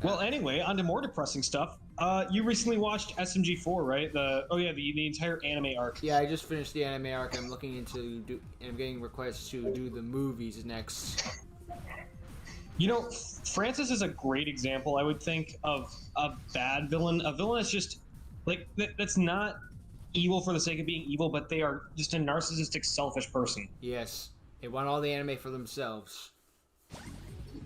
Well, anyway, on to more depressing stuff. You recently watched SMG4, right? The entire anime arc. Yeah, I just finished the anime arc. I'm looking into I'm getting requests to do the movies next. You know, Francis is a great example, I would think, of a bad villain. A villain that's just like that's not evil for the sake of being evil, but they are just a narcissistic, selfish person. Yes, they want all the anime for themselves.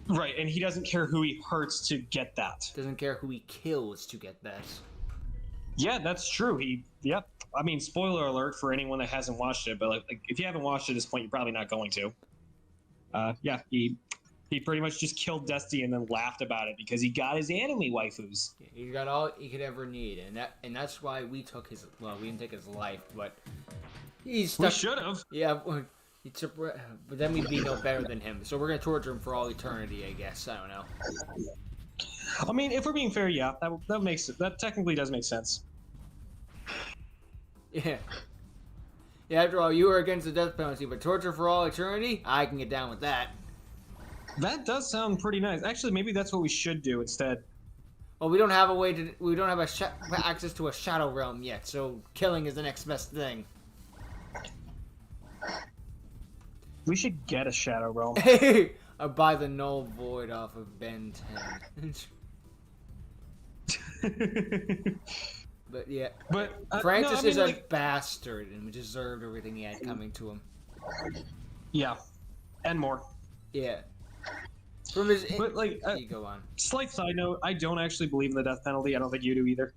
Right, and he doesn't care who he hurts to get that. Doesn't care who he kills to get that. Yeah, that's true. Yep. I mean, spoiler alert for anyone that hasn't watched it, but like if you haven't watched it at this point, you're probably not going to. Yeah, he pretty much just killed Dusty and then laughed about it because he got his anime waifus. He got all he could ever need, and that's why we took his. Well, we didn't take his life, but he's stuck. We should have. Yeah, but then we'd be no better than him. So we're gonna torture him for all eternity, I guess. I don't know. I mean, if we're being fair, yeah, that technically does make sense. Yeah. Yeah. After all, you were against the death penalty, but torture for all eternity, I can get down with that. That does sound pretty nice. Actually, maybe that's what we should do instead. Well, we don't have a way to. We don't have access to a shadow realm yet, so killing is the next best thing. We should get a shadow realm. I buy the null void off of Ben 10. But yeah, Francis is a bastard and deserved everything he had coming to him. Yeah, and more. Yeah. From his you go on. Slight side note: I don't actually believe in the death penalty. I don't think you do either.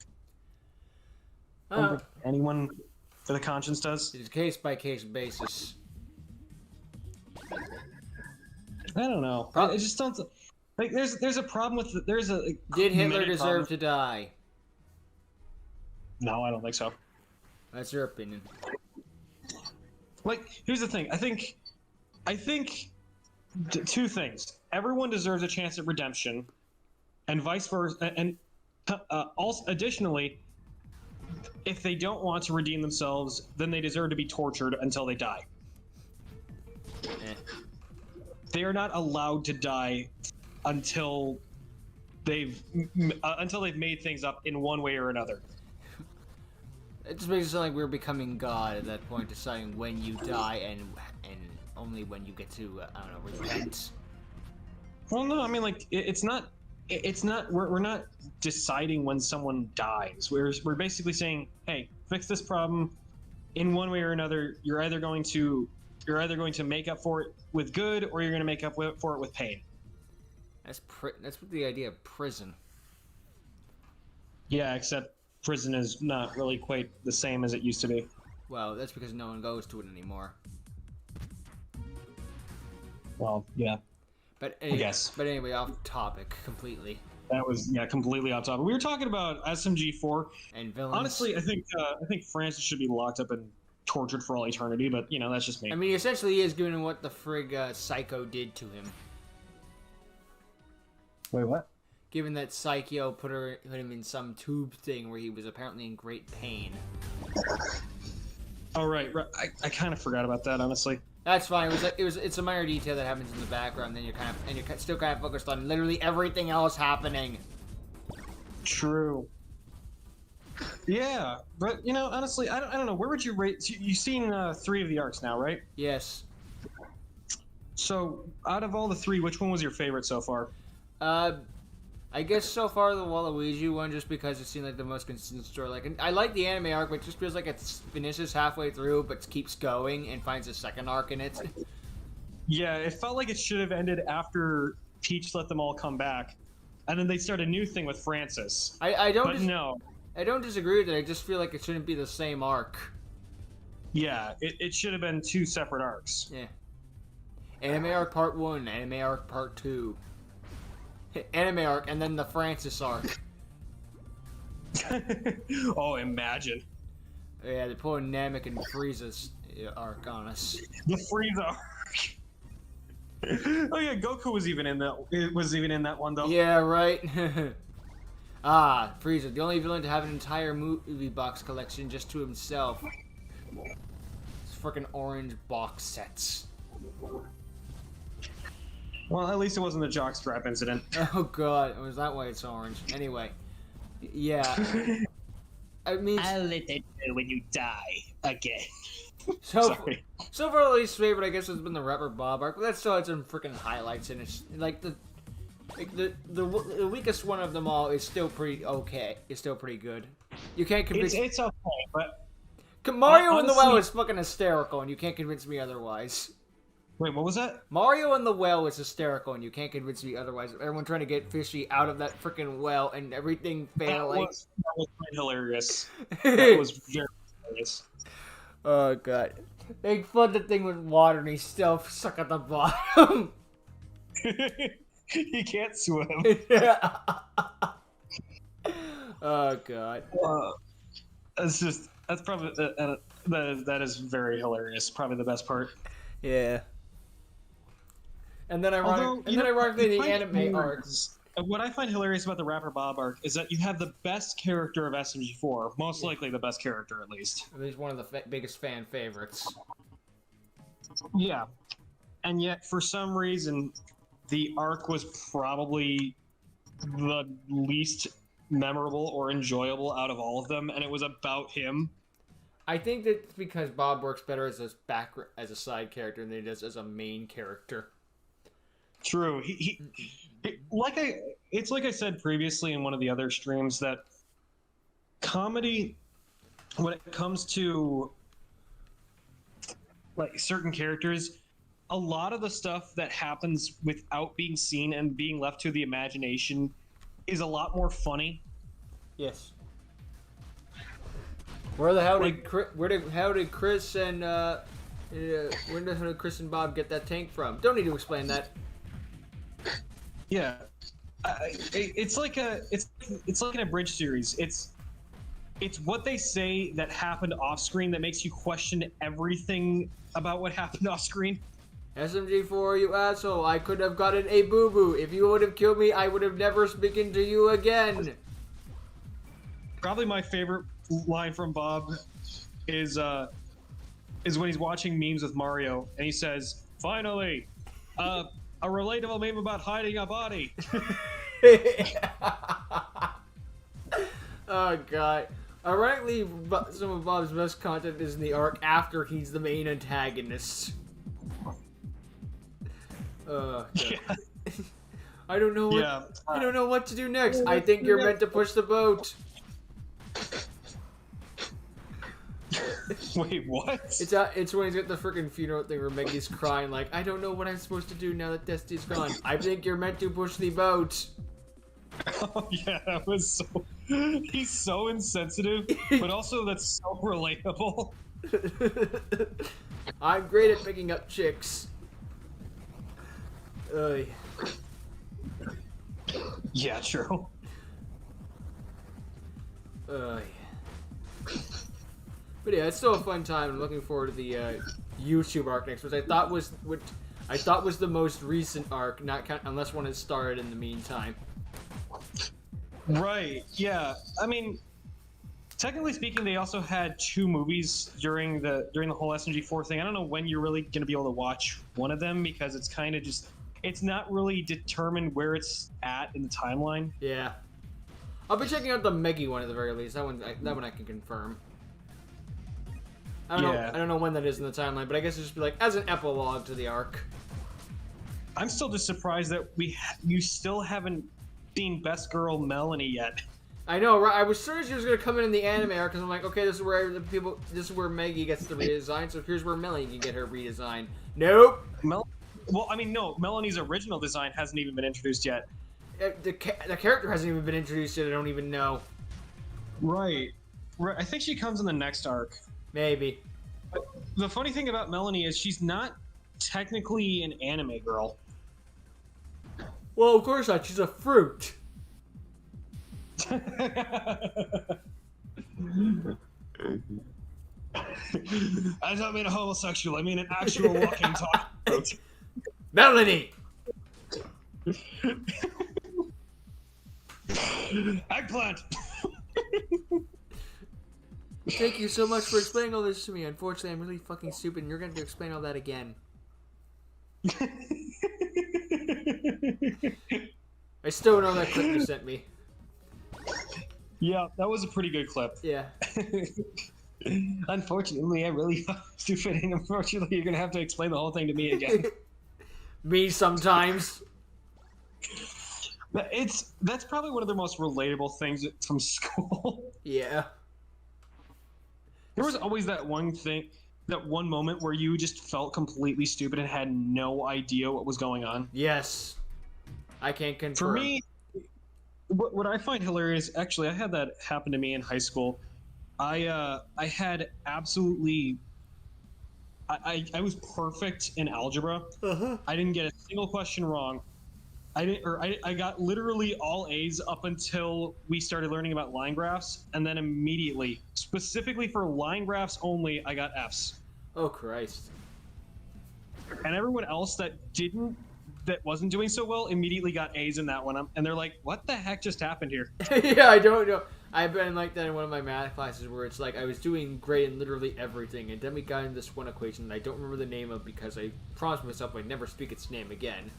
I don't think anyone with a conscience does. It's a case-by-case basis. I don't know. I just don't like. There's a problem with Did Hitler deserve to die? No, I don't think so. That's your opinion. Like, here's the thing. I think two things. Everyone deserves a chance at redemption, and vice versa. And also, additionally, if they don't want to redeem themselves, then they deserve to be tortured until they die. They are not allowed to die until they've made things up in one way or another. It just makes it sound like we're becoming God at that point, deciding when you die and only when you get to I don't know, repent. Well, no, I mean, like it's not. We're not deciding when someone dies. We're basically saying, hey, fix this problem in one way or another. You're either going to make up for it with good, or you're going to make up for it with pain. That's what the idea of prison. Yeah, except prison is not really quite the same as it used to be. Well, that's because no one goes to it anymore. Well, yeah. But anyway, off topic completely. That was completely off topic. We were talking about SMG4 and villains. Honestly, I think Francis should be locked up and tortured for all eternity. But that's just me. I mean, essentially, he is given what the frig Psycho did to him. Wait, what? Given that Psycho put him in some tube thing where he was apparently in great pain. Oh right. I kind of forgot about that, honestly. That's fine. It's a minor detail that happens in the background. Then you're still kind of focused on literally everything else happening. True. Yeah, but honestly, I don't know. Where would you rate? You've seen 3 of the arcs now, right? Yes. So, out of all the 3, which one was your favorite so far? I guess so far the Waluigi one, just because it seemed like the most consistent story. Like, I like the anime arc, but it just feels like it finishes halfway through, but keeps going and finds a second arc in it. Yeah, it felt like it should have ended after Peach let them all come back, and then they start a new thing with Francis. I don't disagree with it. I just feel like it shouldn't be the same arc. Yeah, it should have been 2 separate arcs. Yeah. Anime arc part 1, anime arc part 2. Anime arc, and then the Francis arc. Oh, imagine. Yeah, they pull Namek and Frieza's arc on us. The Frieza arc. Oh yeah, Goku was even in that one though. Yeah, right. Frieza, the only villain to have an entire movie box collection just to himself. It's freaking orange box sets. Well, at least it wasn't the jockstrap incident. Oh god, was that why it's orange? Anyway, yeah. I mean, I'll let it know when you die again. so Sorry. so far, the least favorite, I guess, has been the Rapper Bob arc, but that still had some freaking highlights in it. Like the weakest one of them all is still pretty okay. It's still pretty good. You can't convince. It's okay, but Mario in the well honestly- is fucking hysterical, and you can't convince me otherwise. wait, what was that? Mario in the well is hysterical, and you can't convince me otherwise. Everyone trying to get Fishy out of that freaking well, and everything failing. That was quite hilarious. That was very hilarious. Oh god. They flood the thing with water, and he's still stuck at the bottom. He can't swim. Oh god. That's probably that is very hilarious. Probably the best part. Yeah. And then Although, ironically, the find anime arc. What I find hilarious about the Rapper Bob arc is that you have the best character of SMG4, most likely the best character at least. He's one of the biggest fan favorites. Yeah, and yet for some reason, the arc was probably the least memorable or enjoyable out of all of them, and it was about him. I think that's because Bob works better as a side character than he does as a main character. True. It's like I said previously in one of the other streams that comedy, when it comes to like certain characters, a lot of the stuff that happens without being seen and being left to the imagination is a lot more funny. Yes. Where the hell did Chris and where the hell did Chris and Bob get that tank from? Don't need to explain that. Yeah, it's like an abridged series. It's what they say that happened off screen that makes you question everything about what happened off screen. SMG4, you asshole! I could have gotten a boo boo. If you would have killed me, I would have never spoken to you again. Probably my favorite line from Bob is when he's watching memes with Mario and he says, "Finally, a relatable meme about hiding a body." Oh god. Ironically, some of Bob's best content is in the arc after he's the main antagonist. God. Yeah. I don't know what I don't know what to do next. I think you're meant to push the boat. Wait, what? It's when he's at the freaking funeral thing where Maggie's crying like, I don't know what I'm supposed to do now that Dusty's gone. I think you're meant to push the boat. Oh yeah, that was so. He's so insensitive, but also that's so relatable. I'm great at picking up chicks. Yeah, true. But yeah, it's still a fun time. I'm looking forward to the YouTube arc next, which I thought was the most recent arc, unless one has started in the meantime. Right. Yeah. I mean, technically speaking, they also had 2 movies during the whole SMG4 thing. I don't know when you're really going to be able to watch one of them because it's kind of just it's not really determined where it's at in the timeline. Yeah. I'll be checking out the Meggy one at the very least. That one I can confirm. I don't know when that is in the timeline, but I guess it'll just be like as an epilogue to the arc. I'm still just surprised that you still haven't seen Best Girl Melanie yet. I know, right? I was sure she was gonna come in the anime arc because I'm like, okay, this is where Meggy gets the redesign, so here's where Melanie can get her redesign. Nope. Well, I mean, no. Melanie's original design hasn't even been introduced yet. The character hasn't even been introduced yet. I don't even know. Right. I think she comes in the next arc. Maybe. But the funny thing about Melanie is she's not technically an anime girl. Well, of course not. She's a fruit. I don't mean a homosexual. I mean an actual walking talking. Melanie. Eggplant. Thank you so much for explaining all this to me. Unfortunately, I'm really fucking stupid, and you're going to explain all that again. I still know that clip you sent me. Yeah, that was a pretty good clip. Yeah. Unfortunately, I really thought it was stupid, and unfortunately, you're gonna have to explain the whole thing to me again. Me sometimes. That's probably one of the most relatable things from school. Yeah. There was always that one thing, that one moment where you just felt completely stupid and had no idea what was going on. Yes. I can't confirm. For me, what I find hilarious, actually, I had that happen to me in high school. I had absolutely, I was perfect in algebra. Uh-huh. I didn't get a single question wrong. I got literally all A's up until we started learning about line graphs, and then immediately, specifically for line graphs only, I got F's. Oh Christ. And everyone else that wasn't doing so well immediately got A's in that one, and they're like, "What the heck just happened here?" Yeah, I don't know. I've been like that in one of my math classes where it's like I was doing great in literally everything, and then we got in this one equation that I don't remember the name of because I promised myself I'd never speak its name again.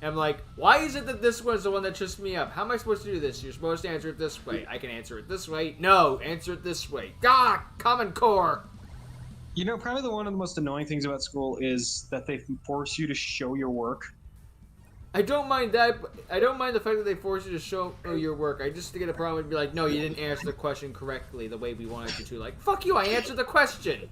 I'm like, why is it that this one's the one that trips me up? How am I supposed to do this? You're supposed to answer it this way. I can answer it this way. No, answer it this way. Ah, Common Core. You know, probably one of the most annoying things about school is that they force you to show your work. I don't mind that. I don't mind the fact that they force you to show your work. I just get a problem and be like, no, you didn't answer the question correctly the way we wanted you to. Like, fuck you, I answered the question.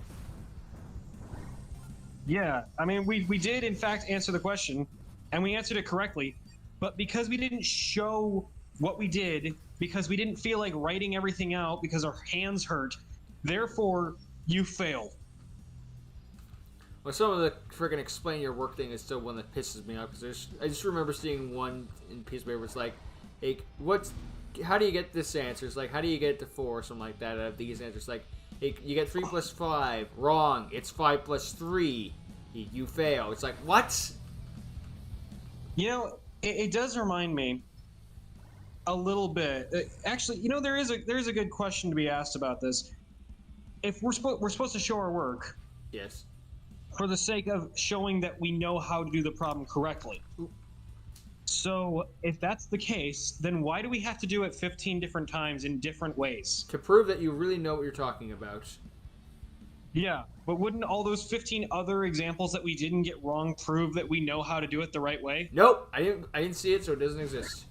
Yeah, I mean, we did, in fact, answer the question, and we answered it correctly, but because we didn't show what we did, because we didn't feel like writing everything out because our hands hurt, therefore, you fail. Well, some of the friggin' explain your work thing is still one that pisses me off, because I just remember seeing one in piece of paper. It's like, hey, how do you get this answer? It's like, how do you get it to 4 or something like that out of these answers? Like, hey, you get 3 plus 5. Wrong. It's 5 plus 3. You fail. It's like, what? You know, it does remind me a little bit. Actually, you know, there is a good question to be asked about this. If we're supposed to show our work, Yes. for the sake of showing that we know how to do the problem correctly. So, if that's the case, then why do we have to do it 15 different times in different ways? To prove that you really know what you're talking about. Yeah, but wouldn't all those 15 other examples that we didn't get wrong prove that we know how to do it the right way? Nope, I didn't see it, so it doesn't exist.